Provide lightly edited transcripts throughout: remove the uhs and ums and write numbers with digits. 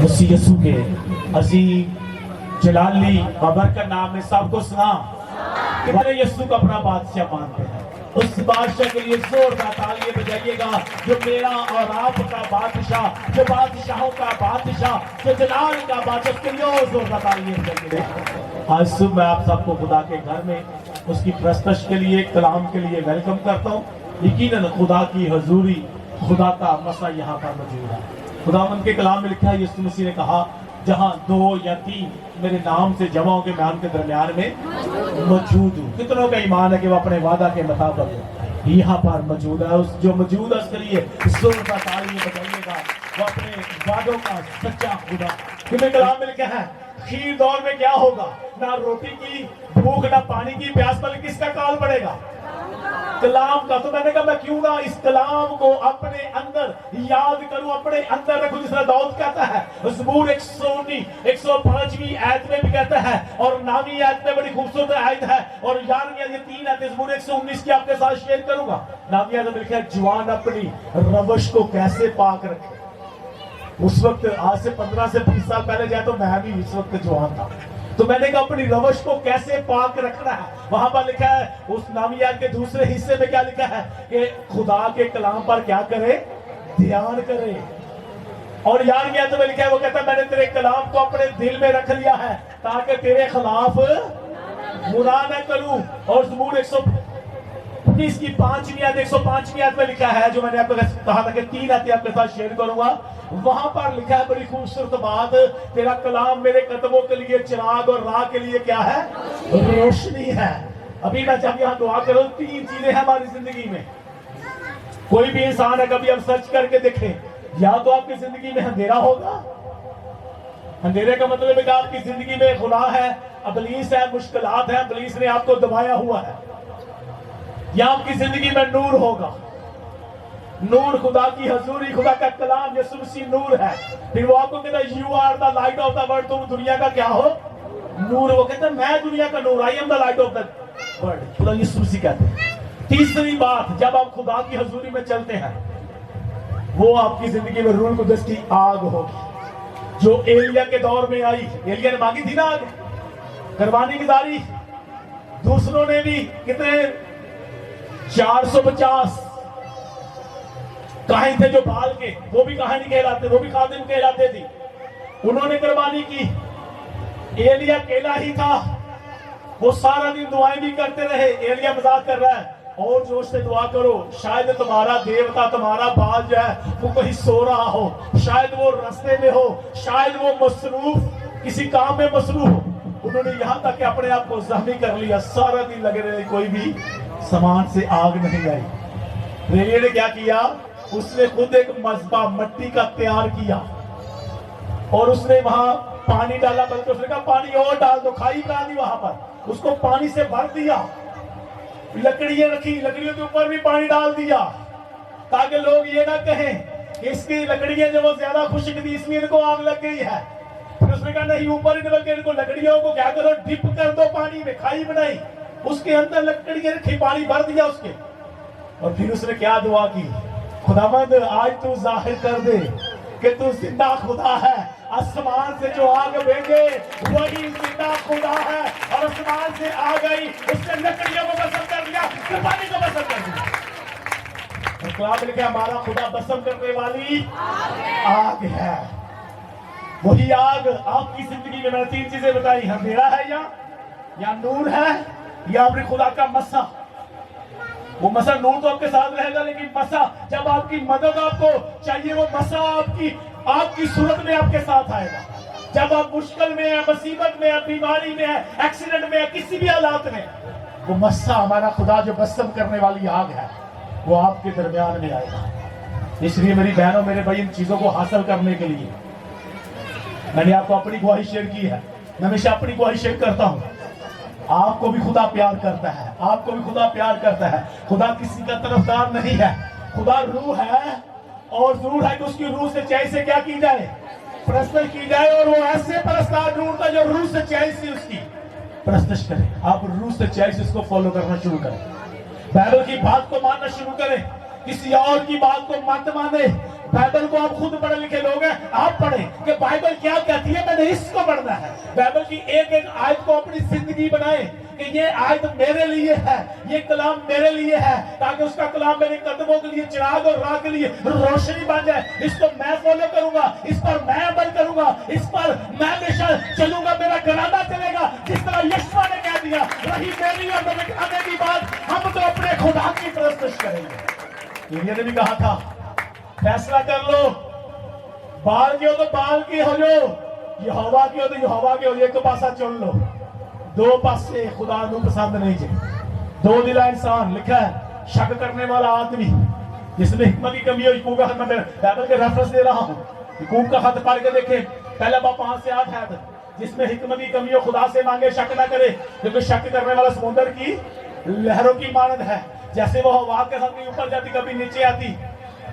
मसीह यीशु के अजीम जलाली बाबर का नाम है। सबको सुना कितने यीशु को अपना बादशाह मानते हैं। उस बादशाह के लिए जोरदार तालियां बजाइएगा जो मेरा और आपका बादशाह, जो बादशाहों का बादशाह, जो जलाल का बादशाह, उसके लिए जोरदार तालियां बजाइएगा। आज सुबह मैं आप सबको खुदा के घर में उसकी प्रस्तश के लिए, कलाम के लिए वेलकम करता हूँ। यकीनन खुदा की हजूरी, खुदा का मसा यहाँ पर मौजूद है। खुदावंद के कलाम में लिखा है, यीशु मसीह ने कहा जहां 2 या 3 मेरे नाम से जमा होंगे मैं उनके दरमियान में मौजूद हूँ। कितनों का ईमान है कि वो अपने वादा के मुताबिक यहाँ पर मौजूद है। उस जो मौजूद है उसके लिए जोरदार तालियां बजाइएगा। वो अपने वादों का सच्चा खुदा। क्योंकि कलाम में लिखा है खीर दौर में क्या होगा, ना रोटी की भूख ना पानी की प्यास, पर किसका काल पड़ेगा, कलाम का। तो मैंने कहा मैं क्यों ना इस कलाम को अपने अंदर याद करूं, अपने अंदर रखूं। जिस तरह दाऊद कहता है ज़बूर 105वीं आयत में भी कहता है, और 9वीं आयत में बड़ी खूबसूरत आयत है, और 11वीं आयत, ये 3 आयतें ज़बूर 119 की आपके साथ शेयर करूंगा। 9वीं आयत में लिखा है जवान अपनी रवश को कैसे पाक रखे। उस वक्त आज से 15 से 20 साल पहले जाए तो मैं भी इस वक्त जवान था। तो मैंने कहा अपनी रवश को कैसे पाक रखना है। वहां पर लिखा है उस नामिया के दूसरे हिस्से में क्या लिखा है कि खुदा के कलाम पर क्या करे, ध्यान करे। और यार गया तो लिखा है, वो कहता है मैंने तेरे कलाम को अपने दिल में रख लिया है ताकि तेरे खिलाफ बुरा न करूं। और ज़बूर 119 की 5वीं आयत, 105वीं आयत में लिखा है, जो मैंने आपको कहा था कि 3 आयतें आपके साथ शेयर करूंगा। वहां पर लिखा है बड़ी खूबसूरत बात, तेरा कलाम मेरे कदमों के लिए चिराग और राह के लिए क्या है, रोशनी है। अभी मैं जब यहाँ दुआ करूं, 3 चीजें हैं हमारी जिंदगी में। कोई भी इंसान है, कभी आप सर्च करके देखें, या तो आपकी जिंदगी में अंधेरा होगा। अंधेरे का मतलब है कि आपकी जिंदगी में खुदा है, इब्लीस है, मुश्किलात है, इब्लीस ने आपको दबाया हुआ है। या आपकी जिंदगी में नूर होगा। नूर खुदा की हजूरी, खुदा का कलाम, यीशु मसीह नूर है। फिर वो आपको कहता है you are the light of the world, तुम दुनिया का क्या हो, नूर। वो कहता है मैं दुनिया का नूर, I am the light of the world, खुदा यीशु मसीह कहते हैं। तीसरी बात, जब आप खुदा की हजूरी में चलते हैं, वो आपकी जिंदगी में रूह कुदस की आग होगी, जो एलिया के दौर में आई। एलिया ने मांगी थी ना आग, कुर्बानी की दारी। दूसरों ने भी कितने 450 काहिन थे जो बाल के, वो भी कहानी कहलाते, वो भी खादिम कहलाते थे। उन्होंने कुर्बानी की। एलिया अकेला ही था, वो सारा दिन दुआएं भी करते रहे। एलिया मजाक कर रहा है, और जोश से दुआ करो, शायद तुम्हारा देवता, तुम्हारा बाल जो है वो कहीं सो रहा हो, शायद वो रास्ते में हो, शायद वो मसरूफ किसी काम में मसरूफ हो। उन्होंने यहां तक कि अपने आप को जख्मी कर लिया, सारा दिन लगे रहे, कोई भी सामान से आग नहीं आई। एलिया ने क्या किया, उसने खुद एक मज़बा मट्टी का तैयार किया, और उसने वहां पानी डाला, बल्कि उसने कहा पानी और डाल दो, खाई बना दी वहां पर, उसको पानी से भर दिया। लकड़ियां रखी, लकड़ियों के ऊपर भी पानी डाल दिया, ताकि लोग ये ना कहें कि इसकी लकड़ियां जो वो ज्यादा खुश्क थी इसलिए इनको आग लग गई है। फिर उसने कहा नहीं, ऊपर ही बल्कि इनको लकड़ियों को क्या करो, डिप कर दो पानी में, खाई बनाई, उसके अंदर लकड़ियां रखी, पानी भर दिया उसके। और फिर उसने क्या दुआ की, खुदावंद आज तू जाहिर कर दे कि तू जिंदा खुदा है। आसमान से जो आग भेजे वही जिंदा खुदा है, और आसमान से आ गई, उसने लकड़ियों को बसम कर दिया, पानी को बसम कर दिया। और लिखा हमारा खुदा बसम करने वाली आग है। वही आग आपकी जिंदगी में, मैंने 3 चीजें बताई, अंधेरा है या नूर है, या अपने खुदा का मसा। वो मसा, नूर तो आपके साथ रहेगा, लेकिन मसा जब आपकी मदद आपको चाहिए, वो मसा आपकी सूरत में आपके साथ आएगा। जब आप मुश्किल में है, मुसीबत में है, बीमारी में है, एक्सीडेंट में है, किसी भी हालात में, वो मसा हमारा खुदा जो बसम करने वाली आग है, वो आपके दरमियान में आएगा। इसलिए मेरी बहनों, मेरे भाई, इन चीजों को हासिल करने के लिए मैंने आपको अपनी गवाही शेयर की है। मैं हमेशा अपनी गवाही शेयर करता हूं। आपको भी खुदा प्यार करता है, आपको भी खुदा प्यार करता है। खुदा किसी का तरफदार नहीं है। खुदा रूह है, और जरूर है कि उसकी रूह से चाहे से क्या की जाए, परस्तर की जाए। और वो ऐसे परस्तार ढूंढता है जो रूह से चाहे से उसकी परस्तिश करे। आप रूह से चाहे से उसको फॉलो करना शुरू करें, बाइबल की बात को मानना शुरू करें, किसी और की बात को मत माने। बाइबल को आप खुद पढ़े लिखे लोग हैं, आप पढ़े कि बाइबल क्या कहती है, मैंने इसको पढ़ना है। बाइबल की एक एक आयत को अपनी जिंदगी बनाए कि ये आयत मेरे लिए है, ये कलाम मेरे लिए है, ताकि उसका कलाम मेरे कदमों के लिए चिराग और राह के लिए रोशनी बन जाए। इसको मैं फॉलो करूंगा, इस पर मैं अमल करूंगा, इस पर मैं हमेशा चलूंगा, मेरा घराना चलेगा जिस तरह यीशु ने कह दिया। रही मेरी और मेरे खाने की बात, हम तो अपने खुदा की परस्तिश करेंगे। यीशु ने भी कहा था, फैसला कर लो, बाल की हो तो बाल की हो जाओ, यहोवा की हो तो यहोवा की हो, एक पासा चुन लो। दो पासे खुदा को पसंद नहीं जे। दो दिला इंसान लिखा है, शक करने वाला आदमी जिसमें हिकमत की कमी हो। यकूब का खत मैं बाइबल के रेफरेंस दे रहा हूं, यकूब का खत पढ़ के देखें, पहला बाब 5 से 8 है, जिसमें हिकमत की कमी हो खुदा से मांगे, शक ना करे, क्योंकि शक करने वाला समुद्र की लहरों की मानद है। जैसे वो हवा के साथ नहीं ऊपर जाती कभी नीचे आती,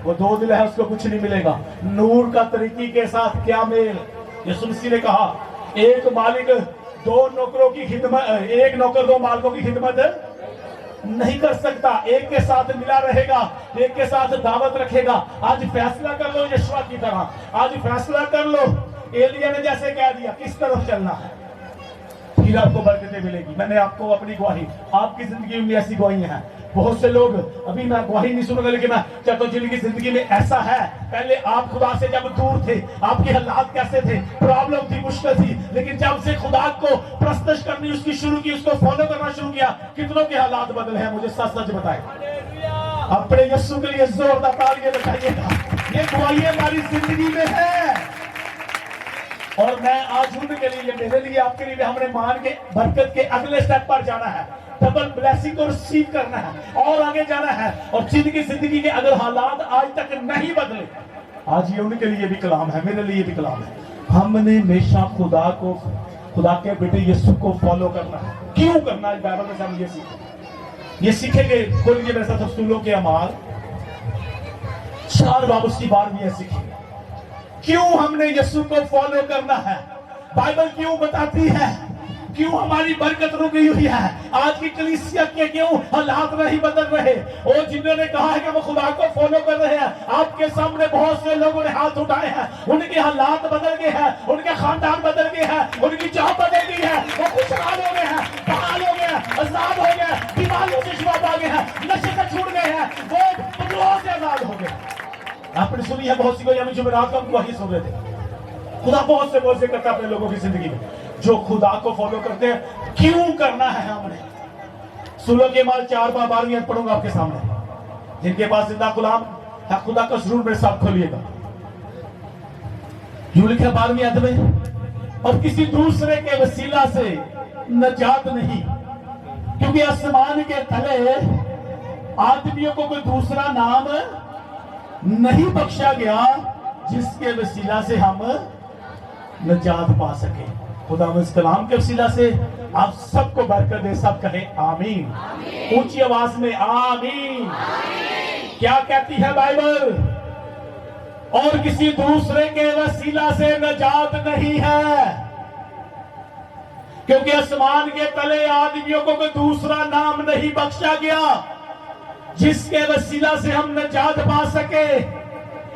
वो दो दिल है उसको कुछ नहीं मिलेगा। नूर का तरीके के साथ क्या मेल। यीशु मसीह ने कहा, एक मालिक दो नौकरों की खिदमत, एक नौकर दो मालिकों की खिदमत नहीं कर सकता। एक के साथ मिला रहेगा, एक के साथ दावत रखेगा। आज फैसला कर लो यीशु की तरह, आज फैसला कर लो एलिया ने जैसे कह दिया किस तरफ चलना है, फिर आपको बरकतें मिलेगी। मैंने आपको अपनी गवाही, आपकी जिंदगी में ऐसी गवाही है। बहुत से लोग अभी मैं गवाही नहीं सुनूंगा, लेकिन मैं चाहता हूं जिनकी जिंदगी में ऐसा है, पहले आप खुदा से जब दूर थे, आपके हालात कैसे थे, प्रॉब्लम थी, मुश्किल थी, लेकिन जब से खुदा को प्रस्तुत करनी उसकी शुरू की, उसको फॉलो करना शुरू किया, कितनों के हालात बदले हैं, मुझे सच सच बताएं। अपने यीशु के लिए जोरदार तालियां बजाइएगा। ये गवाही हमारी जिंदगी में है, और मैं आज उनके लिए, मेरे लिए, आपके लिए हमने मान के बरकत के अगले स्टेप पर जाना है, डबल ब्लेसिंग को रिसीव करना है और आगे जाना है। और जिनकी जिंदगी के अगर हालात आज तक नहीं बदले, आज ये उनके लिए भी कलाम है, मेरे लिए भी कलाम है। हमने हमेशा खुदा को, खुदा के बेटे यीशु को फॉलो करना है। क्यों करना है? बाइबल में हम ये सीखेंगे। खोलिए मेरे साथ रसूलों के अमाल 4 बाब उसकी 12वीं सीखेंगे। क्यों हमने यीशु को फॉलो करना है? बाइबल क्यों बताती है? क्यों हमारी बरकत रुकी हुई है? आज की कलीसिया के क्यों हालात नहीं बदल रहे? और जिन्होंने कहा है कि वो खुदा को फॉलो कर रहे हैं, आपके सामने बहुत से लोगों ने हाथ उठाए हैं, उनके हालात बदल गए हैं, उनके खानदान बदल गए हैं, उनकी जॉब बदल गई है, वो खुशहाल हो गए हैं, बहाल हो गए हैं, आजाद हो गए, बीमारियों से शिफा पा गए हैं, नशे से छूट गए हैं, वो बदलाव से आजाद हो गए। आपने सुनी है बहुत सी कोई, हमें जुमेरात को हम वही सुन रहे थे। खुदा बहुत से मौजे करता है अपने लोगों की जिंदगी में, जो खुदा को फॉलो करते हैं। क्यों करना है हमने? सूलों के माल 4 बार 12वीं पढ़ूंगा आपके सामने। जिनके पास जिंदा गुलाम है, खुदा का जरूर मेरे साथ खोलिएगा। यूं लिखा 12वीं अध्याय में, और किसी दूसरे के वसीला से नजात नहीं, क्योंकि आसमान के तले आदमियों को कोई दूसरा नाम नहीं बख्शा गया जिसके वसीला से हम नजात पा सके। खुदा इस कलाम के वसीला से आप सबको बरकत दे। सब कहे आमीन, ऊंची आवाज में आमीन। क्या कहती है बाइबल? और किसी दूसरे के वसीला से नजात नहीं है, क्योंकि आसमान के तले आदमियों को कोई दूसरा नाम नहीं बख्शा गया जिसके वसीला से हम नजात पा सके।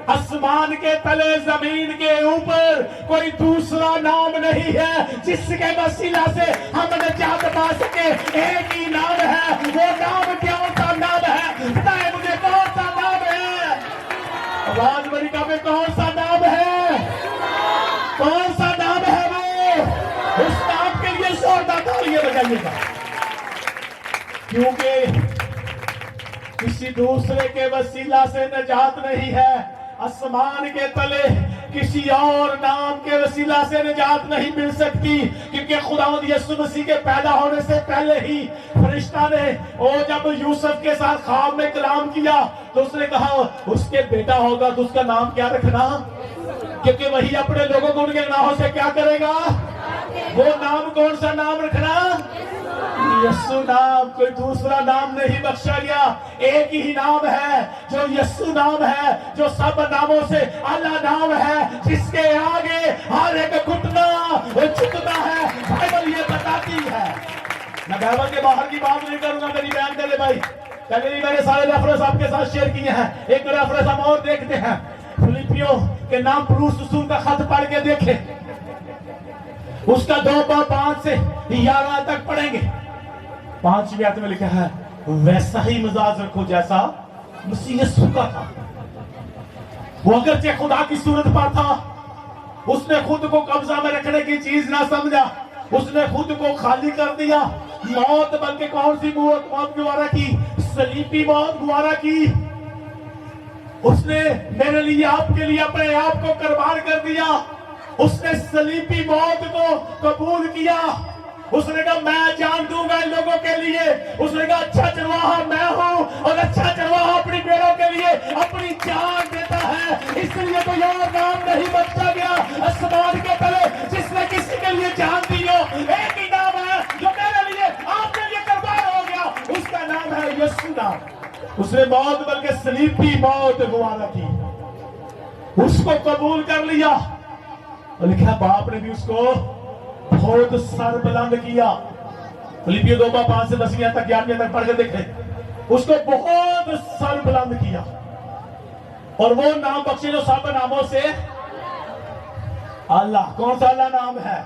आसमान के तले, जमीन के ऊपर कोई दूसरा नाम नहीं है जिसके वसीला से हम नजात पा सके। एक ही नाम है। वो नाम कौन सा नाम है? बताए मुझे, कौन सा नाम है? आवाज अमेरिका में कौन सा नाम है? कौन सा नाम है वो? उस नाम के लिए जोरदार तालियां बजाइएगा, क्योंकि किसी दूसरे के वसीला से नजात नहीं है। आसमान के तले किसी और नाम के वसीला से निजात नहीं मिल सकती, क्योंकि खुदावंद यीशु मसीह के पैदा होने से पहले ही फरिश्ता ने, और जब यूसुफ के साथ ख्वाब में कलाम किया तो उसने कहा उसके बेटा होगा तो उसका नाम क्या रखना, क्योंकि वही अपने लोगों को उनके नामों से क्या करेगा। वो नाम कौन सा नाम रखना? यीशु नाम, कोई दूसरा नाम नहीं बख्शा गया। एक ही नाम है जो यीशु नाम है, जो सब नामों से आला नाम है, जिसके आगे हर एक घुटना झुकता है। बाइबल ये बताती है। मैं बाइबल के बाहर की बात नहीं करूंगा, मेरी बयान कर ले भाई। पहले भी मैंने सारे रेफरेंस आपके साथ शेयर किए हैं, एक रेफरेंस हम और देखते हैं। फिलिपियों के नाम पुरुष रसूल का खत पढ़ के देखे, उसका 2:5 से 11 तक पढ़ेंगे। 5वीं आयत में लिखा है, वैसा ही मिजाज रखो जैसा मसीह यीशु का था। वो अगरचे खुदा की सूरत पर था, उसने खुद को कब्जा में रखने की चीज ना समझा, उसने खुद को खाली कर दिया। मौत बल्कि कौन सी मौत गुवारा की? सलीबी मौत गुवारा की। उसने मेरे लिए, आपके लिए अपने आप को कुर्बान कर दिया। उसने सलीबी मौत को कबूल किया। उसने कहा मैं जान दूंगा इन लोगों के लिए। उसने कहा अच्छा चरवाहा मैं हूं, और अच्छा चरवाहा अपनी भेड़ों के लिए अपनी जान देता है। इसलिए कोई और नाम नहीं बचा गया आसमान के तले जिसने किसी के लिए जान दी हो। एक ही नाम है जो मेरे लिए, आपके लिए कुर्बान हो गया, उसका नाम है यीशु नाम। उसने मौत बल्कि सलीबी मौत गवारा की, उसको कबूल कर लिया। और लिखा बाप ने भी उसको बहुत सर बुलंद किया। फिलिपियों 2:5 से 10वीं तक 11वीं तक पढ़ के देखे, उसको बहुत सर बुलंद किया। और वो नाम बख्शे जो सब नामों से अल्लाह। कौन सा अल्लाह नाम है?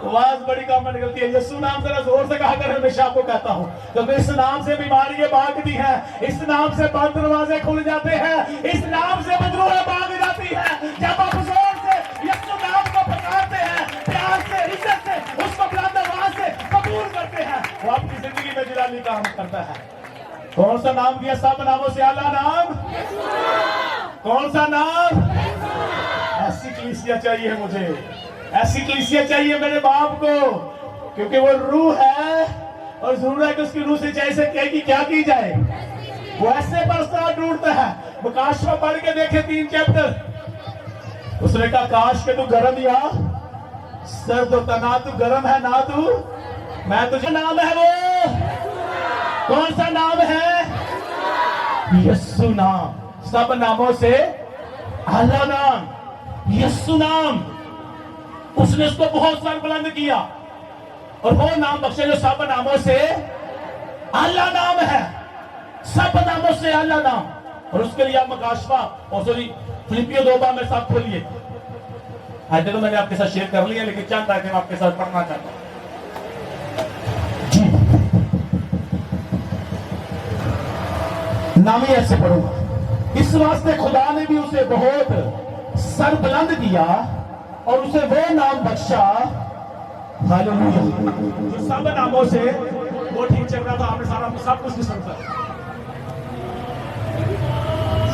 आवाज बड़ी कम में निकलती है। यीशु नाम जरा जोर से कहा कर, हमेशा आपको कहता हूं, क्योंकि इस नाम से बीमारियां भागती हैं, इस नाम से बंद दरवाजे खुल जाते हैं, इस नाम से बदरूहें भाग जाती है। जब आप जोर से यीशु नाम को पुकारते हैं, प्यार से, इज्जत से, उसको बुलंद आवाज से कबूल करते हैं, वो आपकी जिंदगी में जिलानी काम करता है। कौन सा नाम दिया सब नामों से आला नाम? कौन सा नाम? ऐसी कलीसिया चाहिए मुझे, ऐसी कलीसिया चाहिए मेरे बाप को, क्योंकि वो रूह है और जरूर है कि उसकी रूह से जैसे कहेगी क्या की जाए, वो ऐसे बरसात ढूंढता है। मुकाशवा पढ़ के देखे 3 चैप्टर। उसने कहा काश के तू गर्म या सर्द होता, ना तू गर्म है ना तू मैं तुझे। नाम है वो, कौन सा नाम है? यीशु नाम। सब नामों से आला नाम यीशु नाम। उसने उसको बहुत सर बुलंद किया और वो नाम बख्शे जो सब नामों से आला नाम है, सब नामों से आला नाम। और उसके लिए आप मकाशवा और सॉरी फिलिपियों 2 में सब खोलिए। आयतें तो मैंने आपके साथ शेयर कर लिया, लेकिन चंद आयतें आपके साथ पढ़ना चाहता हूं। नाम ही ऐसे पढ़ूंगा। इस वास्ते खुदा ने भी उसे बहुत सर बुलंद किया और उसे वो नाम बख्शा, हालेलुया, जो सब नामों से, वो ठीक चल रहा था, आपने सारा सब कुछ नहीं समझा,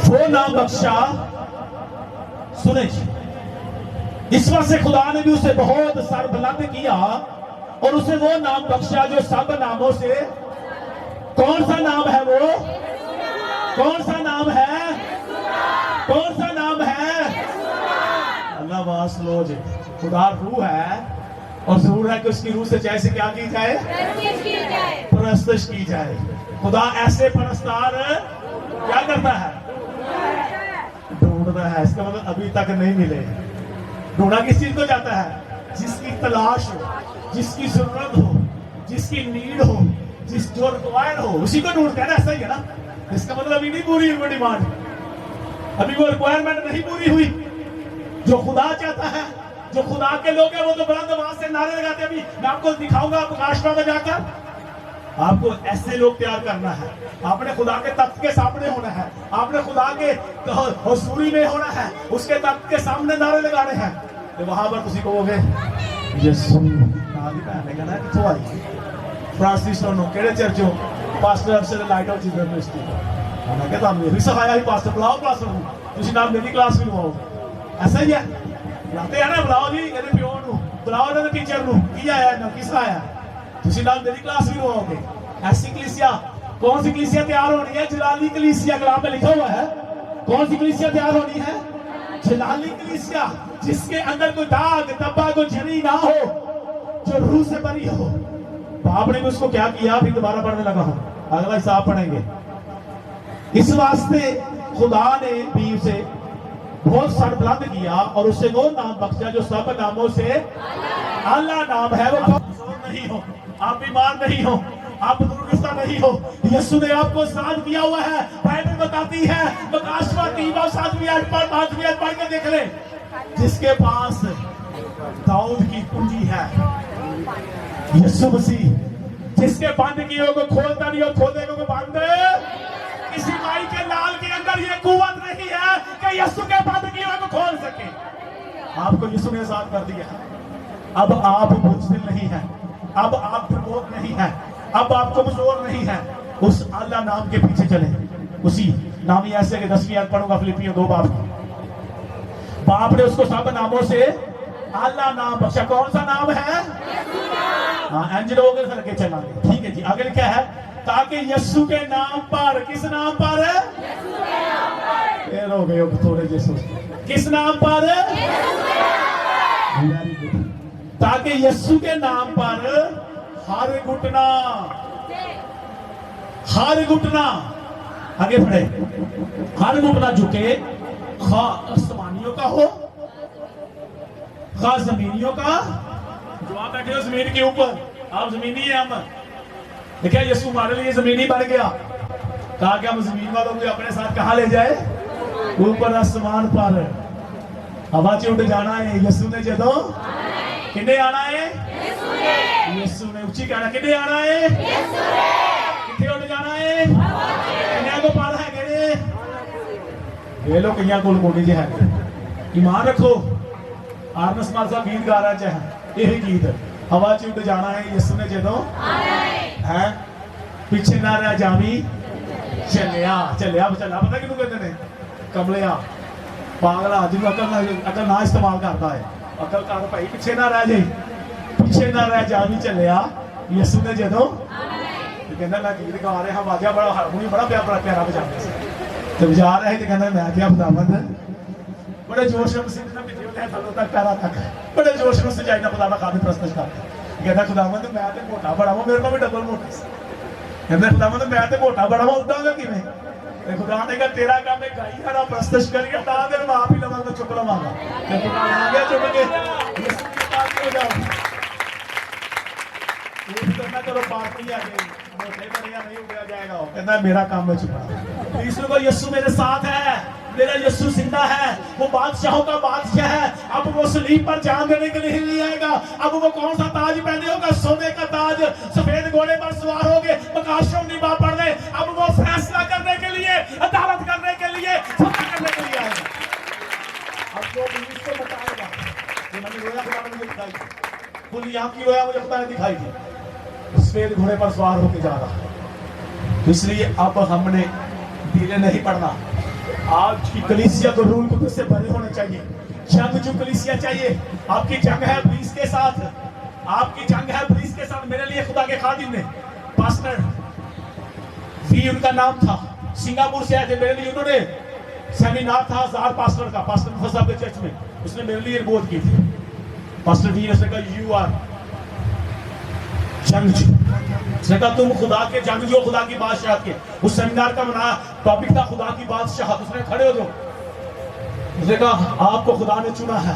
वो नाम बख्शा। सुने जी, इस वास्ते खुदा ने भी उसे बहुत सर बुलंद किया और उसे वो नाम बख्शा जो सब नामों से। कौन सा नाम है वो? कौन सा नाम है? कौन सा नाम है? अल्लाह वास लो जी। खुदा रूह है और जरूर है कि उसकी रूह से जैसे क्या की जाए? परस्तिश की जाए। खुदा ऐसे परस्तार क्या करता है? ढूंढता है। इसका मतलब अभी तक नहीं मिले। ढूंढा किस चीज को जाता है? जिसकी तलाश हो, जिसकी जरूरत हो, जिसकी नीड हो, जिस जो रिक्वायर्ड हो, उसी को ढूंढते हैं ना। ऐसा ही है ना? इसका मतलब अभी नहीं पूरी हुई डिमांड, अभी वो रिक्वायरमेंट नहीं पूरी हुई। जो खुदा चाहता है, जो खुदा के लोग हैं, वो तो बुलंद आवाज से नारे लगाते हैं। अभी मैं आपको दिखाऊंगा प्रकाशवा में जाकर। आपको ऐसे लोग तैयार करना है। आपने खुदा के तख्त के सामने होना है, आपने खुदा के हुजूरी में होना है, उसके तख्त के सामने नारे लगाने हैं। तो वहां पर किसी को कहोगे ये सुन ना कितों आई फ्रांसिस केड़े चर्चों पास्टर अफसर लाइट ऑफ जीसस यूनिवर्सिटी। मैं कहता हूं भी सिखाया ही पास्टर, बुलाओ पास्टर को, तुसी नाम मेरी क्लास भी लवाओ। ऐसा ही है, बुलाते हैं ना, बुलाओ जी ਇਹਦੇ ਪਿਓ ਨੂੰ, बुलाओ ਇਹਨਾਂ ਦੇ ਟੀਚਰ ਨੂੰ, ਕੀ ਆਇਆ ਨਾ ਕਿਸ ਆਇਆ, ਤੁਸੀਂ ਨਾਮ ਮੇਰੀ क्लास भी लवाओगे। ऐसी कलीसिया, कौन सी कलीसिया तैयार होनी है? जलाली कलीसिया, कलाम में लिखा हुआ है। कौन सी कलीसिया तैयार होनी है? जलाली कलीसिया, जिसके अंदर कोई दाग धब्बा कोई झरी ना हो, जो रूह से भरी हो। बाप ने भी उसको क्या किया? फिर दोबारा पढ़ने लगा हूं, अगला हिसाब पढ़ेंगे। इस वास्ते खुदा ने भी उसे बहुत सर बुलंद किया और उसे वो नाम बख्शा जो सब नामों से आला नाम है। वो कमजोर नहीं हो, आप बीमार नहीं हो, आप दुर्गुस्सा नहीं हो। यीशु ने आपको साथ दिया हुआ है। बाइबल बताती है मकाशवा 3:7 पढ़ के देख ले, जिसके पास दाऊद की कुंजी है, यीशु मसीह, जिसके बंद किए को खोलता नहीं और खोलने को बंद। किसी माई के लाल के अंदर ये कुवत नहीं है कि यीशु के बंद किए को खोल सके। आपको यीशु ने आजाद कर दिया। अब आप बुज़दिल नहीं है, अब आप प्रमोद नहीं है, अब आप कमजोर नहीं है। उस अल्लाह नाम के पीछे चले। उसी नाम ही ऐसे कि 10वीं आयत पढ़ूंगा फिलिपियों 2 बाप ने उसको सब नामों से अल्लाह नाम बख्शा। कौन सा नाम है? हाँ, एंजलो करके चलांगे। ठीक है जी, आगे क्या है? ताकि यीशु के नाम पर, किस नाम पर? हो गए थोड़े यीशु, किस नाम पर? ताकि यीशु के नाम पर हर घुटना आगे बढ़े, हर घुटना झुके, खा आसमानियों का हो, खा जमीनियों का। जो आप बैठे हो जमीन के ऊपर, आप जमीनी है। हम देखिए यीशु हमारे लिए जमीनी बन गया। कहा कि हम जमीन वालों को अपने साथ कहाँ ले जाए? ऊपर आसमान पर। हवा च उड़ जाना है। यीशु ने जदों किन्ने आना है? यीशु ने उच्ची कहना किन्ने आना है? किथे उड़ जाना है? किन्ने को पार है केड़े? ये लोग कईयां कोल कोनी जे है। ईमान रखो। आरनस मार साहब गीत गा रहा चाहे यही गीत, हवा च उड़ जाना है। यीशु ने जदों है पीछे ना रह जावी, चलिया चलिया चला। पता किनू कहते ने? कमलिया, पागला, जिन्होंने अकल ना इस्तेमाल करता है। अकल कर भाई, पीछे ना रह जाए, पीछे ना रह जावी चलिया। यीशु ने जदों कहना मैं गीत गा रहा, बाजा बड़ा हारमोनी बड़ा प्यारा बजाते से तो बजा रहे थे। कहना मैं क्या खुदावंद बड़े जोश से पैरा तक बड़े जोश में सजाई ना खुदा खाने प्रस्तुत करते। कहना खुदावंद मैं तो मोटा बड़ा हूं, मेरे को भी डबल मोटा। कहना खुदावंद मैं तो मोटा बड़ा हूं, उदांगा किवें? खुदा ने कहा तेरा काम है गाई हरा प्रस्तुत करिए, ता दिन मैं आप ही लवांगा, चुप लवांगा। तो खुदा आ गया चुप के यीशु की बात हो जाओ। ये करना करो, पार्टी आ गई, मोटे बढ़िया नहीं उड़ाया जाएगा। कहना मेरा काम है चुप। यीशु को यीशु मेरे साथ है, मेरा यीशु जिंदा है, वो बादशाहों का बादशाह है। अब वो सलीब पर जान देने के लिए नहीं आएगा। अब वो कौन सा ताज पहने होगा? सोने का ताज, सफेद घोड़े पर सवार होगे, प्रकाशों निभा पड़ने। अब वो फैसला करने के लिए, अदालत करने के लिए, सत्ता करने के लिए आएगा। अब वो इसको बताएगा कि मैंने रोया, खुदा ने मुझे दिखाई थी, खुली यहाँ की रोया मुझे खुदा ने दिखाई थी, सफेद घोड़े पर सवार होके जा रहा। इसलिए अब हमने धीरे नहीं पड़ना। आज की कलीसिया को रूल कुतुब से भरे होने चाहिए। जंग जो कलीसिया चाहिए, आपकी जंग है इब्लीस के साथ, आपकी जंग है इब्लीस के साथ। मेरे लिए खुदा के खादिम ने, पास्टर वी उनका नाम था, सिंगापुर से आए थे। मेरे लिए उन्होंने सेमिनार था हजार पास्टर का, पास्टर मुफा साहब के चर्च में, उसने मेरे लिए बोध की थी। पास्टर वी ने कहा यू आर जंग, उसने कहा तुम खुदा के जंग जो, खुदा की बादशाहत के। उस सेमिनार का बना टॉपिक था खुदा की बादशाहत। उसने खड़े हो जाओ, उसने कहा आपको खुदा ने चुना है,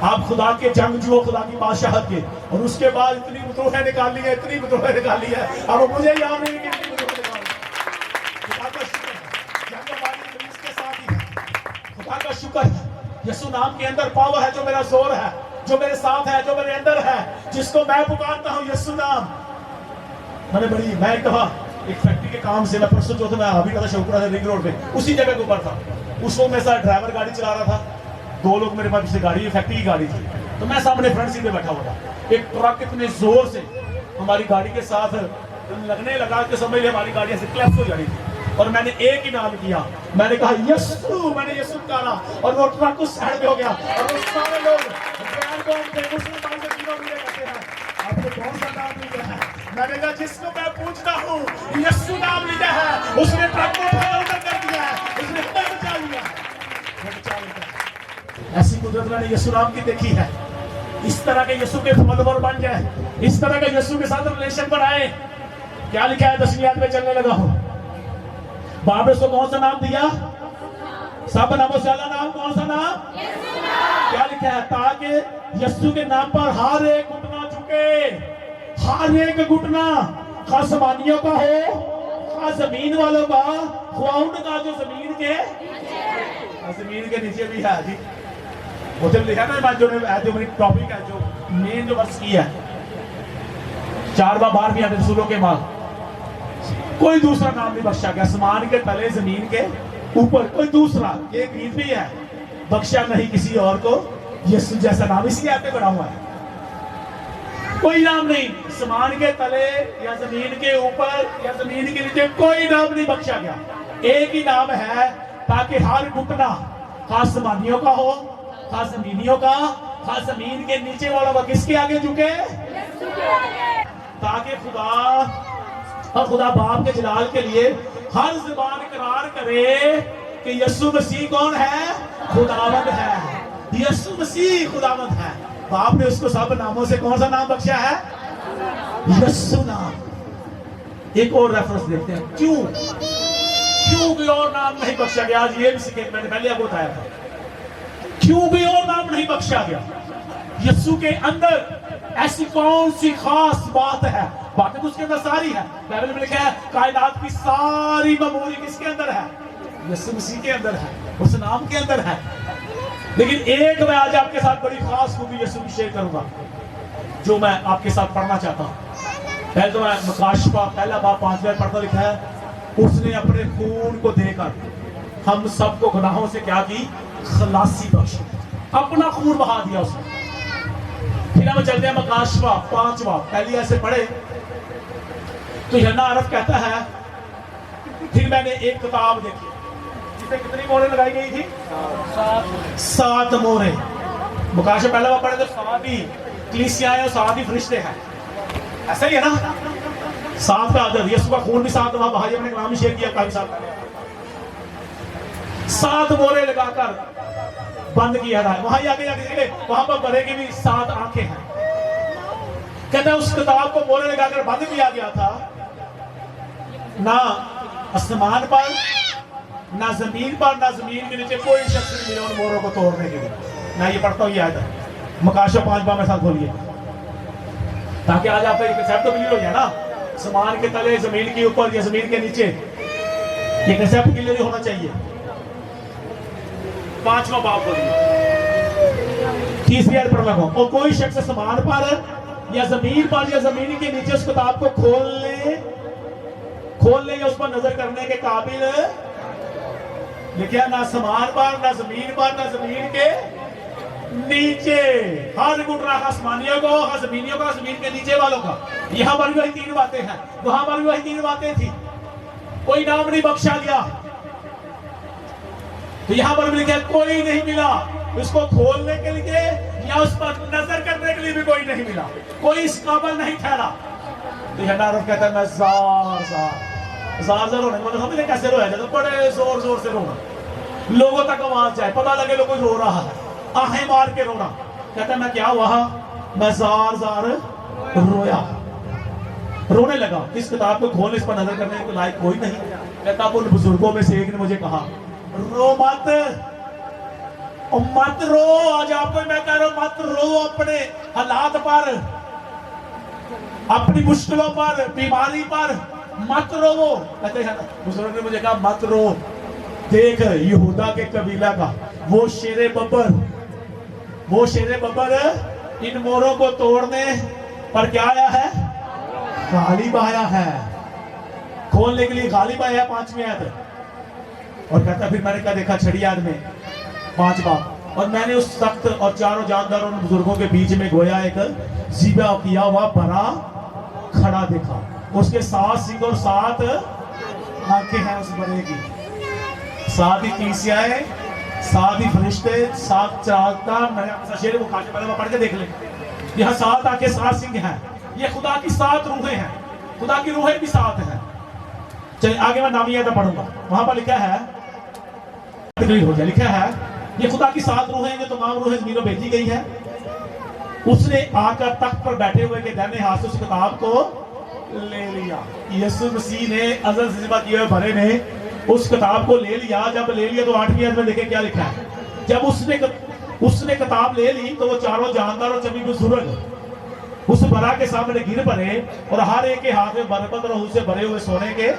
आप खुदा के जंग जो, खुदा की बादशाहत के। और उसके बाद इतनी विद्रोह निकाली है, इतनी विद्रोह निकाली है, अब मुझे याद नहीं कि इतनी विद्रोह निकाली। खुदा का शुक्र है, जंग हमारी इसके साथ ही है। खुदा का शुक्र है, यीशु नाम के अंदर पावर है, जो मेरा जोर है, जो मेरे साथ है, जो मेरे अंदर है, जिसको मैं पुकारता हूं यीशु नाम। मैं एक दफा एक फैक्ट्री के काम से, मैं परसों जो मैं अभी था शौकपुरा से रिंग रोड पे, उसी जगह के ऊपर था। उस वक्त मेरे साथ ड्राइवर गाड़ी चला रहा था, 2 लोग मेरे पास पीछे गाड़ी, फैक्ट्री की गाड़ी थी, तो मैं सामने फ्रंट सीट पे बैठा हुआ था। एक ट्रक इतने जोर से हमारी गाड़ी के साथ लगने लगा कि समझ लिया हमारी गाड़ी ऐसे क्लैप्स हो जा रही थी। और मैंने एक ही नाम किया, मैंने कहा यीशु, मैंने यीशु कहा, और वो ट्रक उस साइड पे हो गया। और वो सारे लोग आपको कौन सा नाम लिया है? मैंने कहा जिसको मैं पूछता हूँ यीशु नाम लिया है, उसने ट्रक को उधर कर दिया है, उसने बचा लिया। ऐसी कुदरत मैंने यीशु नाम की देखी है। इस तरह के यीशु के फॉलोवर बन जाए, इस तरह के यीशु के साथ रिलेशन बनाए। क्या लिखा है 10वीं आयत में? चलने लगा हूं। बाप ने उसको कौन सा नाम दिया? सब नामों से अलग नाम, कौन सा नाम? क्या लिखा है? ताकि यीशु के नाम पर हर एक घुटना झुके, हर एक घुटना आसमानियों का हो, खा जमीन वालों का, खुआउन का जो जमीन के नीचे भी है जी। मुझे लिखा ना जो मेरी टॉपिक है, जो मेन जो वर्ष की है 4 बार 12वीं आदत रसूलों के माल, कोई दूसरा नाम नहीं बख्शा गया। आसमान के तले जमीन के ऊपर कोई दूसरा, ये गीत भी है, बख्शा नहीं किसी और को यीशु जैसा नाम, इसलिए आपने बना हुआ है। कोई नाम नहीं आसमान के तले या जमीन के ऊपर या जमीन के नीचे, कोई नाम नहीं बख्शा गया। एक ही नाम है ताकि हर घुटना, खास आसमानियों का हो, खास जमीनियों का, खास जमीन के नीचे वालों का, किसके आगे झुके? ताकि खुदा और खुदा बाप के जलाल के लिए हर जुबान इकरार करे कि यीशु मसीह कौन है? खुदावंद है। यीशु मसीह खुदावंद है। बाप ने उसको सब नामों से कौन सा नाम बख्शा है? यीशु नाम। एक और रेफरेंस देखते हैं, क्यों कोई और नाम नहीं बख्शा गया? आज ये भी सीखे, मैंने पहले आपको बताया था, क्यों कोई और नाम नहीं बख्शा गया? यीशु के अंदर ऐसी कौन सी खास बात है? बातें तो उसके अंदर सारी है, बाइबल में लिखा है कायनात की सारी मेमोरी किसके अंदर है? यीशु मसीह के अंदर है, उस नाम के अंदर है। लेकिन एक मैं आज आपके साथ बड़ी खास खूबी यीशु की शेयर करूंगा, जो मैं आपके साथ पढ़ना चाहता हूं। पहले तो मैं मुकाशफा पहला बाब 5वें पढ़ता लिखा है, उसने अपने खून को देकर हम सबको गुनाहों से क्या की? खलासी बख्शी, अपना खून बहा दिया उसने। फिर हम चलते हैं मुकाशफा 5वां, पहली ऐसे पढ़े तो यूहन्ना अरब कहता है, फिर मैंने एक किताब देखी जिसमें कितनी मोहरें लगाई गई थी? 7 मोहरें। मुकाशफा पहला बाब पढ़े तो 7 ही कलीसियाएं और 7 ही फरिश्ते हैं, ऐसा ही है ना? 7 का अदद, यीशु का खून भी 7 वहां बहा, अपने नाम शेयर किया काफी साल पहले। 7 मोहरें लगाकर बंद किया था। वहां आगे वहां पर भरे की भी 7 आंखें हैं। कहते हैं उस किताब को मोहरें लगाकर बंद किया गया था, ना आसमान पर, ना जमीन पर, ना जमीन के नीचे कोई शख्स नहीं मिला उन मोहरों को तोड़ने के लिए। मैं ये पढ़ता हूँ, ये आयत है मुकाशफा 5 बार मेरे साथ बोलिए, ताकि आज आपका कंसेप्ट तो क्लियर हो जाए ना। आसमान के तले, जमीन के ऊपर या जमीन के नीचे, ये कंसेप्ट क्लियर होना चाहिए। 5वां बाब बोलिए, 30वीं आयत पढ़ लगा। और कोई शख्स आसमान पर या जमीन पर या जमीन के नीचे उस किताब को खोलने या उस पर नजर करने के काबिल, लिखा ना आसमान पर, ना जमीन पर, ना जमीन के नीचे, हर घुटना आसमानियों को, जमीनियों का, जमीन के नीचे वालों का। यहां पर भी वही 3 बातें हैं, वहां पर भी वही 3 बातें थी, कोई नाम नहीं बख्शा गया। तो यहां पर भी लिखा कोई नहीं मिला उसको खोलने के लिए या उस पर नजर करने के लिए भी कोई नहीं मिला, कोई इस काबिल नहीं ठहरा। तो यूहन्ना कहता है मैं जार रोने, मतलब समझ कैसे रोया जाता? बड़े जोर जोर से रोना, लोगों तक आवाज जाए, पता लगे लोग कोई रो रहा है, आहें मार के रोना। कहता है मैं क्या हुआ? मैं जार रोया, रोने लगा। इस किताब को खोलने, इस पर नजर करने के लायक कोई नहीं। कहता उन बुजुर्गों में से एक ने मुझे कहा रो मत, मत रो। आज आपको मैं कह रहा हूं मत रो, अपने हालात पर, अपनी मुश्किलों पर, बीमारी पर मत रो। कहते हैं बुजुर्ग ने मुझे कहा मत रो, देख यहूदा के कबीला का वो शेरे बब्बर इन मोरों को तोड़ने पर क्या आया है? गालिब आया है, खोलने के लिए गालिब आया है। 5वीं आयत। और कहता फिर मैंने क्या देखा? छड़ी आदमी 5 बाब, और मैंने उस सख्त और चारों जानदारों बुजुर्गों के बीच में गोया एक ज़िबा किया हुआ बड़ा खड़ा देखा, उसके 7 सिंग और 7 आंखें हैं उस बड़े की। 7 ही कलीसियाएं, 7 ही फरिश्ते, 7 चाहता। मैंने आपके शेर को पढ़ के देख ले, यहाँ 7 आंखें, 7 सिंह हैं। ये खुदा की 7 रूहें हैं, खुदा की रूहें भी 7 हैं। चलिए आगे मैं नामी आयत पढ़ूंगा, वहां पर लिखा है, हो जाए, लिखा है ये खुदा की 7 रूहें जो तमाम रूहें जमीन में भेजी गई है। उसने आकर तख्त पर बैठे हुए के दाहिने हाथ से उस किताब को ले लिया। यीशु मसीह ने अज़ल से ज़िबा किए हुए भरे ने उस किताब को ले लिया। जब ले लिया तो 8वीं आयत में देखें क्या लिखा है। जब उसने किताब ले ली तो वो चारों जानदार और 24 बुजुर्ग उस बरा के सामने गिर पड़े और हर एक के हाथ में बरबद रहू से भरे हुए सोने के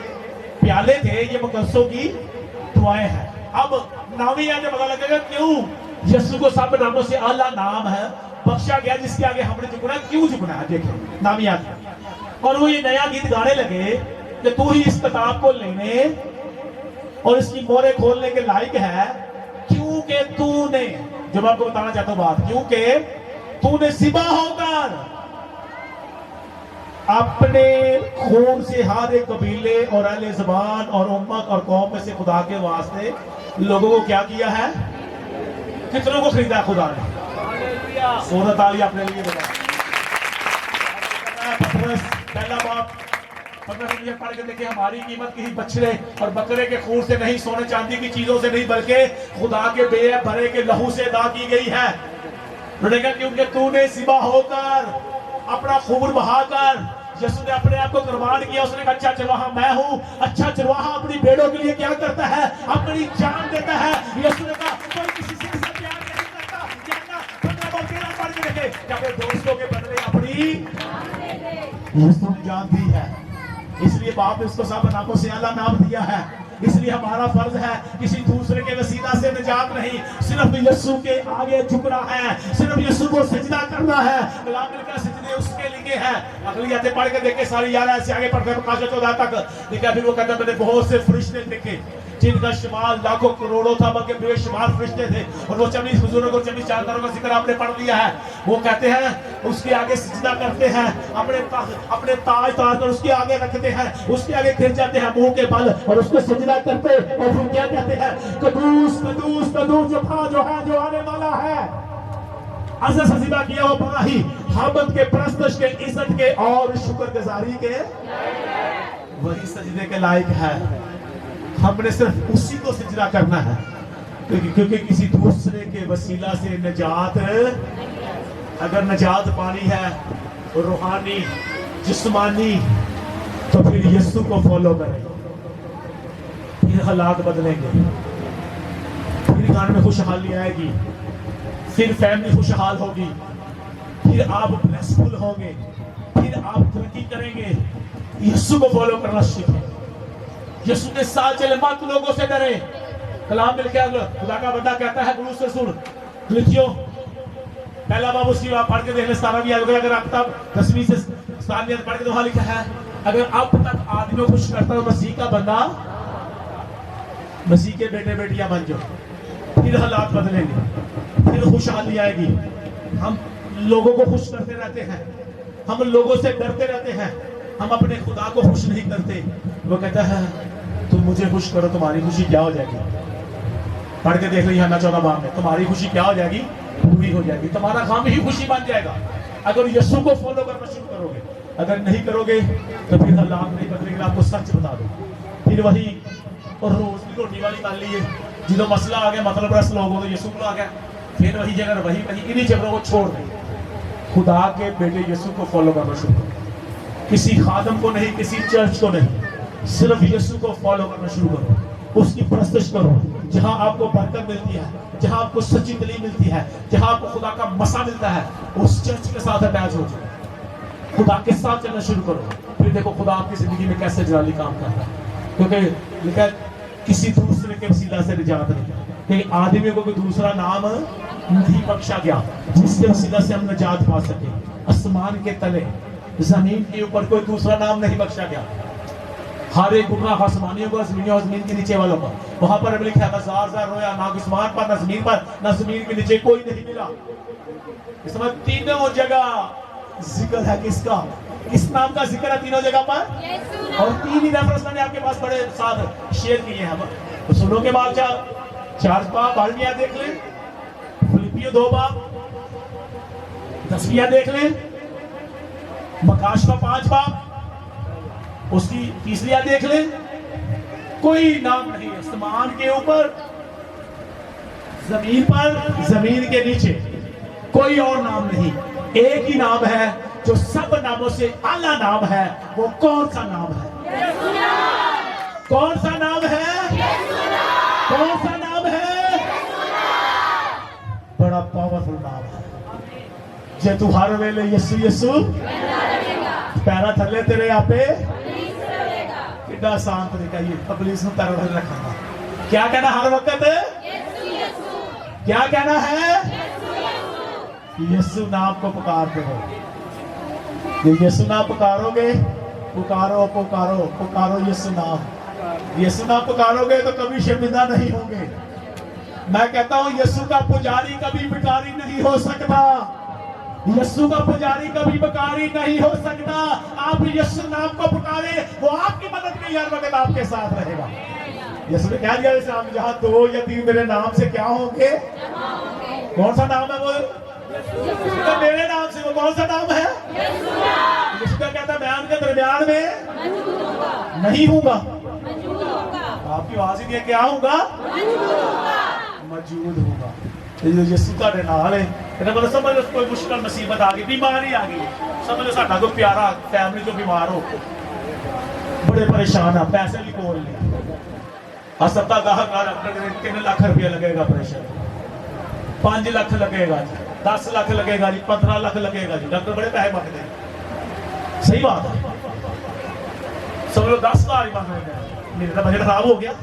प्याले थे। ये मुकद्दसों की दुआएं हैं। अब नाविया ने पता लगेगा क्यों यीशु को सब नामों से आला नाम है बख्शा गया, जिसके आगे हमने झुकना, क्यों झुकना है। देखें नाविया, और वो ये नया गीत गाने लगे कि तू ही इस किताब को लेने और इसकी मोहरें खोलने के लायक है, क्योंकि तूने, जो मैं आपको बताना चाहता हूं बात, क्योंकि तूने सिबा होकर अपने खून से हर एक कबीले और अहले ज़बान और उम्मत और कौम में से खुदा के वास्ते लोगों को क्या किया है, कितनों को खरीदा खुदा ने। सूरत आली अपने लिए बताया। पहला बाप 15 पढ़ के देखिए, हमारी कीमत किसी बछड़े और बकरे के खून से नहीं, सोने चांदी की चीजों से नहीं, बल्कि खुदा के बे भरे के लहू से अदा की गई है। क्योंकि तूने सिबा होकर अपना खून बहाकर, यीशु ने अपने आप को कुर्बान किया। उसने कहा अच्छा चरवाहा मैं हूं। अच्छा चरवाहा अपनी भेड़ों के लिए क्या करता है, अपनी जान देता है। यीशु ने कहा कोई किसी से प्यार नहीं करता, जानना 15 बार तेरा पढ़ के देखे, कि अपने दोस्तों के बदले अपनी यीशु ने जान दी है। इसलिए बाप ने उसको सब नामों से आला नाम दिया है। इसलिए हमारा फर्ज है किसी दूसरे के वसीला से निजात नहीं, सिर्फ यीशु के आगे झुकना है, सिर्फ यीशु को सजदा करना है। कलाम मिलकर सजदे उसके लिए है। अगली आयतें पढ़ के देखे सारी 11 से आगे पढ़ते प्रकाश 14 तक देखा। फिर वो कहता मैंने बहुत से फरिश्ते देखे जिनका शुमार लाखों करोड़ों था, बल्कि बेशुमार फरिश्ते थे। और वो 24 बुजुर्गों, 24 जानदारों का जिक्र आपने पढ़ लिया है। वो कहते हैं उसके आगे सजदा करते हैं, अपने ताज ताज कर उसके आगे रखते हैं, उसके आगे गिर जाते हैं मुंह के बल और उसको सजदा करते। और फिर क्या कहते हैं, कदूस कदूस कदूस जो था, जो है, जो आने वाला है। अज़र सजदा किया वो बड़ा ही हमद के, परस्तश के, इज्जत के और शुक्रगुजारी के वही सजदे के लायक है। हमने सिर्फ उसी को सजदा करना है, क्योंकि किसी दूसरे के वसीला से निजात, अगर निजात पानी है रूहानी जिस्मानी, तो फिर यीशु को फॉलो करें, फिर हालात बदलेंगे, फिर घर में खुशहाली आएगी, फिर फैमिली खुशहाल होगी, फिर आप ब्लेसफुल होंगे, फिर आप तरक्की करेंगे। यीशु को फॉलो करना सीखें, यीशु के साथ चले, मत लोगों से डरे। कलाम मिल के खुदा का बंदा कहता है गुरु से सुन लिखियो, पहला बाब उसकी बात पढ़ के देख ले, 17वीं आयत। अगर अब तक 10वीं से 17वीं पढ़ के तो वहां लिखा है, अगर अब तक आदमी को खुश करता है मसीह का बंदा, मसीह के बेटे बेटियां बन जाओ, फिर हालात बदलेंगे, फिर खुशहाली आएगी। हम लोगों को खुश करते रहते हैं, हम लोगों से डरते रहते हैं, हम अपने खुदा को खुश नहीं करते। वो कहता है तुम मुझे खुश करो, तुम्हारी खुशी क्या हो जाएगी। पढ़ के देख लो यूहन्ना 14 बाब में, तुम्हारी खुशी क्या हो जाएगी, पूरी हो जाएगी, तुम्हारा काम ही खुशी बन जाएगा अगर यीशु को फॉलो करना शुरू करोगे। अगर नहीं करोगे तो फिर हालात नहीं बदलेंगे। आपको सच बता दो, फिर वही और रोज की रोटी वाली कर ली है, जो मसला आ गया, मतलब रस लोग हो तो यीशु को आ गया, फिर वही जगह वही इन्हीं जगहों को छोड़ दें। खुदा के बेटे यीशु को फॉलो करना शुरू करो, किसी खादम को नहीं, किसी चर्च को नहीं, सिर्फ यीशु को फॉलो करना शुरू करो, उसकी परस्तिश करो। जहां आपको बरकत मिलती है, जहां आपको सच्ची दलील मिलती है, जहां आपको खुदा का मसा मिलता है, उस चर्च के साथ अटैच हो जाओ, खुदा के साथ चलना शुरू करो। फिर देखो खुदा आपकी जिंदगी में कैसे जलाली काम कर रहा है। क्योंकि लिखा किसी दूसरे के वसीला से निजात नहीं, क्योंकि आदमी को कोई दूसरा नाम नहीं बख्शा गया जिसके वसीला से हम निजात पा सके। आसमान के तले, जमीन के ऊपर कोई दूसरा नाम नहीं बख्शा गया। हर एक गुनाह आसमानियों को, जमीन के नीचे वालों पर, वहां पर लिखा है 1000 रोया, ना आसमान पर, ना जमीन पर, ना जमीन के नीचे कोई नहीं मिला। इसमें तीनों जगह जिक्र है किसका, किस नाम का जिक्र है तीनों जगह पर, और तीन ही रेफरेंस मैंने आपके पास बड़े साथ शेयर किए हैं। तो सुनो के बाद 4 बाब बारहवीं देख ले, फिलिपियो 2 बाब 10वीं देख ले, मकाश का 5 बाब उसकी 3री देख ले। कोई नाम नहीं आसमान के ऊपर, जमीन पर, जमीन के नीचे, कोई और नाम नहीं। एक ही नाम है जो सब नामों से आला नाम है। वो कौन सा नाम है? कौन सा नाम है? कौन सा नाम है? बड़ा पावरफुल नाम है। जे तू हर वेले यसु यसु पैरा थले तेरे आपे कितना आसान तरीका ये पुलिस में पैरा थले रखना। क्या कहना हर वक्त? क्या कहना है? यसु नाम को पुकारते हो। ये यसु नाम पुकारोगे, पुकारो पुकारो पुकारो यसु नाम। यसु नाम पुकारोगे तो कभी शर्मिंदा नहीं होंगे। मैं कहता हूं यसु का पुजारी कभी भिखारी नहीं हो सकता। यीशु का पुजारी कभी बेकारी नहीं हो सकता। आप यीशु नाम को पुकारे, वो आपकी मदद में हर वक्त आपके साथ रहेगा। यीशु ने क्या दिया इस नाम, जहां 2 या 3 मेरे नाम से क्या होंगे? कौन सा नाम है वो? तो मेरे नाम से वो कौन सा नाम है? यीशु का कहता है मैं उनके दरमियान में नहीं हूंगा। आपकी आवाज ही नहीं है, क्या हूंगा? मौजूद होगा। यीशु ਤੁਹਾਡੇ ਨਾਲ ਹੈ। ਇਹਦਾ ਮਤਲਬ ਸਮਝ ਲਓ ਕੋਈ ਮੁਸ਼ਕਲ ਮੁਸੀਬਤ ਆ ਗਈ, ਬਿਮਾਰੀ ਆ ਗਈ, ਸਮਝ ਲਓ ਸਾਡਾ ਕੋਈ ਪਿਆਰਾ ਫੈਮਿਲੀ ਤੋਂ ਬਿਮਾਰ ਹੋ, ਬੜੇ ਪਰੇਸ਼ਾਨ ਆ, ਪੈਸੇ ਵੀ ਕੋਲ ਨਹੀਂ, ਹਸਪਤਾਲ ਦਾ ਡਾਕਟਰ ਨੇ 3 ਲੱਖ ਰੁਪਏ ਲੱਗੇਗਾ, ਆਪਰੇਸ਼ਨ 5 ਲੱਖ लगेगा जी, 10 ਲੱਖ लगेगा जी, 15 ਲੱਖ लगेगा जी। डॉक्टर बड़े पैसे मांगते हैं। सही बात है, समझ लो 10,000 ही मांग रहे हैं। मेरा बजट खराब हो गया,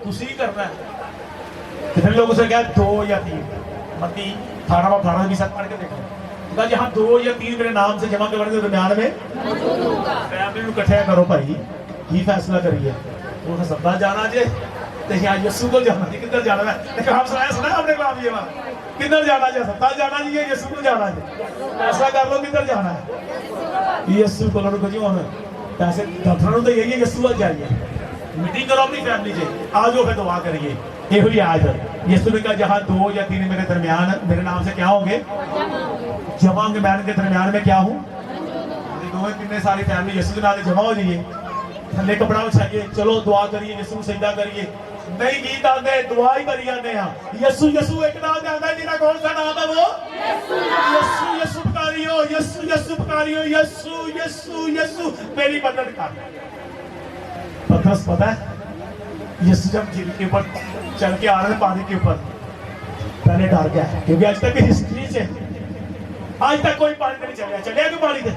तुम ही करना है। कितने लोगों से क्या 2 या 3 मत्ती 18 की साथ पढ़ के देखो, जहां 2 या 3 मेरे नाम से जमा करने के दरमियान में फैमिली को इकट्ठा करो भाई, ही फैसला करिए। वो हस्पताल जाना जे तो यहाँ यीशु को जाना जी, किधर जाना है? काम सुना आपने काम ये बात, किधर जाना जी? हस्पताल जाना जी, यीशु को जाना जी, फैसला कर लो किधर जाना है। यीशु को लड़को जी होना पैसे डॉक्टरों तो यही है, यीशु को जाइए, मीटिंग करो अपनी फैमिली से, आ जाओ फिर दुआ करिए। ये हुई आज यीशु ने कहा जहां 2 या 3 मेरे दरमियान मेरे नाम से क्या होंगे? जमा होंगे। मैं उनके दरमियान में क्या हूँ? 2 3 सारी फैमिली यीशु के नाम से जमा हो जाइए, थले कपड़ा बिछाइए, चलो दुआ करिए, यीशु सजदा करिए। नहीं गीत आते, दुआ ही करी जाते हैं। यीशु यीशु एक नाम आता है, जिनका कौन सा नाम है? वो यीशु यीशु पुकारियो, यीशु यीशु पुकारियो, यीशु यीशु यीशु मेरी मदद कर। पतरस पता है यीशु जब झील के ऊपर चल के आ रहे थे पानी के ऊपर, पहले डर गया, क्योंकि आज तक की हिस्ट्री से आज तक कोई पानी नहीं चलिया। चलिया क्यों पानी थे?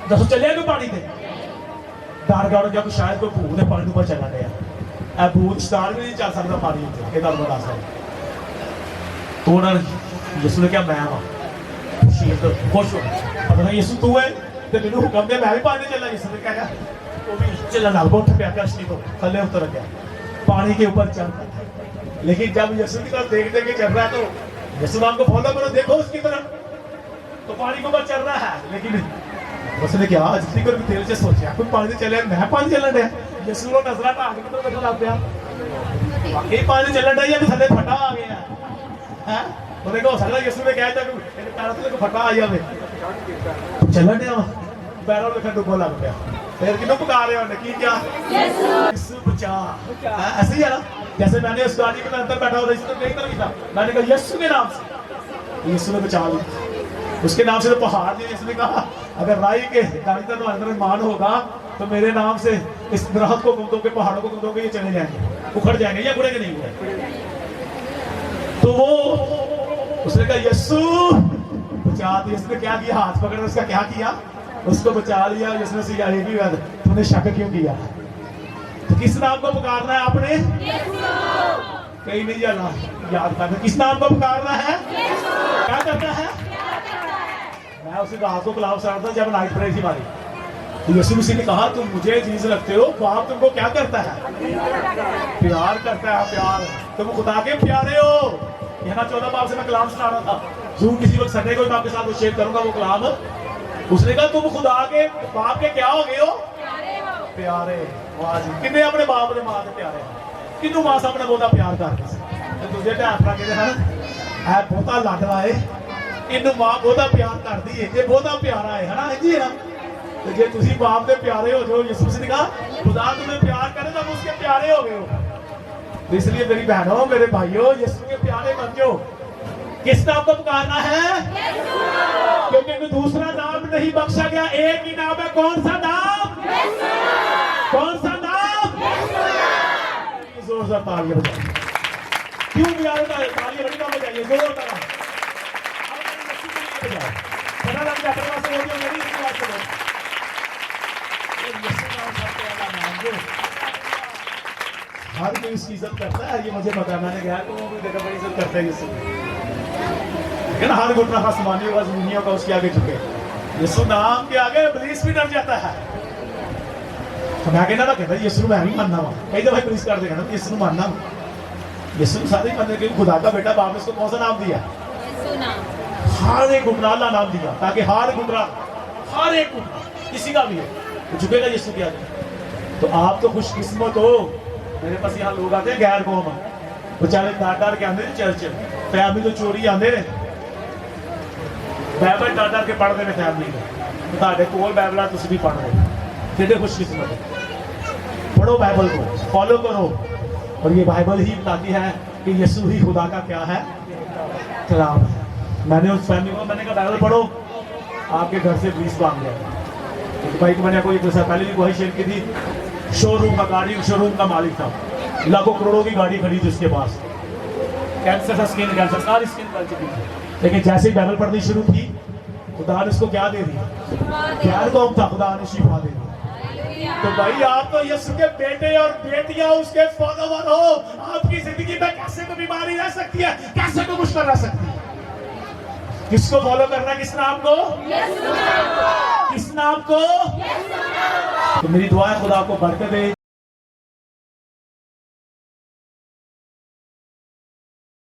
दसो चलिया क्यों पानी थे? डर गया जब शायद कोई भूत है पानी ऊपर चला गया। भूत स्टार भी नहीं चल सकता पानी ऊपर, ये बता सकता। तो उन्होंने यीशु ने क्या, मैं तो खुश हो पता नहीं यीशु तू है तो मैंने हुक्म दिया, मैं भी पानी चलना। यीशु ने कहा चलना लग उठ पे कश्ती को थले उतर गया, पानी के ऊपर चल। लेकिन जब यीशु की तरफ देखते कि चल रहा है तो यीशु नाम को फॉलो करो, देखो उसकी तरफ, तो पानी के ऊपर चल रहा है। लेकिन उसने क्या जितनी को दिल से सोचा कोई पानी चले, मैं पानी चलन दिया। यीशु को नजरा ढाक के तो बैठा लग गया, वाकई पानी चलन दिया या थले फटा आ गया है। उन्हें हो सकता यीशु ने कहा था कि पैरों को फटा आ जाए, चलन दिया पैरों में डुबो लग गया। फिर किन्हों पुकार रहे हो की क्या? यीशु बचा। ऐसे ही है ना, जैसे मैंने उस गाड़ी के अंदर बैठा हुआ था, नहीं तरह था, मैंने कहा यीशु के नाम से, यीशु ने बचा लिया। उसके नाम से तो पहाड़ दिए। इसने कहा अगर राई के गाड़ी का तो अंदर मान होगा तो मेरे नाम से इस दरख्त को गुम दोगे, पहाड़ों को गुम दोगे, ये चले जाएंगे, उखड़ जाएंगे, या बुढ़ेंगे नहीं हुए। तो वो उसने कहा यीशु बचा दिया। इसने क्या किया? हाथ पकड़ उसका क्या किया? उसको बचा लिया। जिसने से यही भी बात, तूने शक क्यों किया? तो किस नाम को पुकारना है आपने? कहीं नहीं जाना, याद करना किस नाम को पुकारना है, क्या करना है। मैं उसी रात को क्लास आ रहा था जब नाइट प्रेयर थी हमारी, तो यीशु मसीह ने कहा तुम मुझे चीज लगते हो, बाप तुमको क्या करता है? प्यार करता है। प्यार, तुम खुदा के प्यारे हो। यहाँ 14 बाप से मैं कलाम सुना रहा था, जरूर किसी वक्त संडे को मैं आपके साथ शेयर करूंगा वो कलाम। उसने कहा तुम खुदा के बाप के क्या हो गए हो? प्यारे। किन्ने अपने बाप ने मां के प्यारे, किन्नू मां साहब ने बहुत प्यार करती, दूसरे भैन भरा कहते हैं बहुता लाडला है, इनू मां बहुता प्यार करती है, ये बहुता प्यारा है ना जी है ना। तो जे तुम बाप के प्यारे हो जो यीशु मसीह ने कहा खुदा तुम्हें प्यार करे तब उसके प्यारे हो गए हो। तो इसलिए मेरी बहनों मेरे भाइयों यीशु के प्यारे बन जाओ। किस नाम को पुकारना है? क्योंकि दूसरा नाम नहीं बख्शा गया, एक ही नाम है। कौन सा नाम? कौन सा नाम? जोरदार तालियां बजाइए। क्यों तालियां बजाइए जोरदार। मत जाओ, पता लग जाए अपने पास हो गया मेरी इसकी बात करो। यीशु नाम सबसे बड़ा नाम जो हर कोई इसकी इज्जत करता है, ये मुझे पता है, मैंने कहा कि वो भी देखा बड़ी इज्जत करता है यीशु, लेकिन हर घुटना आसमानी होगा जमीनियों का उसके आगे झुके। यीशु नाम के आगे इब्लीस भी डर जाता है। तो मैं कहना कहता यीशु मैं नहीं मानना वा, कई दफा पुलिस कर देगा ना यीशु मानना, यीशु सारे मानने के खुदा का बेटा बाप ने इसको कौन सा नाम दिया? हर एक घुटना अल्लाह नाम दिया, ताकि हर घुटना, हर एक घुटना किसी का भी है तो झुकेगा यीशु के आगे। तो आप तो खुशकिस्मत हो, मेरे पास यहाँ लोग आते हैं गैर कौम, बेचारे डार के आते चर्च, फैमिली तो चोरी आते ने बाइबल डार के पढ़ते हैं फैमिली को, ਤੁਹਾਡੇ ਕੋਲ बाइबल तुम भी पढ़ रहे, कितने खुशकिस्मत है। पढ़ो बाइबल को, फॉलो करो, और ये बाइबल ही बताती है कि यीशु ही खुदा का क्या है? कलाम है। मैंने उस फैमिली को मैंने कहा बाइबल पढ़ो, आपके घर से 20 भाग गया। एक भाई को मैंने कोई पहले भी वही शेयर की थी, शोरूम का गाड़ी, शोरूम का मालिक था, लाखों करोड़ों की गाड़ी खरीदी उसके पास, कैंसर था, स्किन कैंसर, सारी स्किन कर चुकी थी, लेकिन जैसे ही बाइबल पढ़नी शुरू की खुदा ने उसको क्या दे दिया? प्यार को था, खुदा ने शिफा दे दी। तो भाई आप तो यीशु के बेटे और बेटियां उसके फॉलोवर हो, आपकी जिंदगी में कैसे तो बीमारी रह सकती है, कैसे तो मुश्किल रह सकती है? किसको फॉलो करना? किस नाम को? किस नाम को? तो मेरी दुआ है खुदा आपको बरकत दे।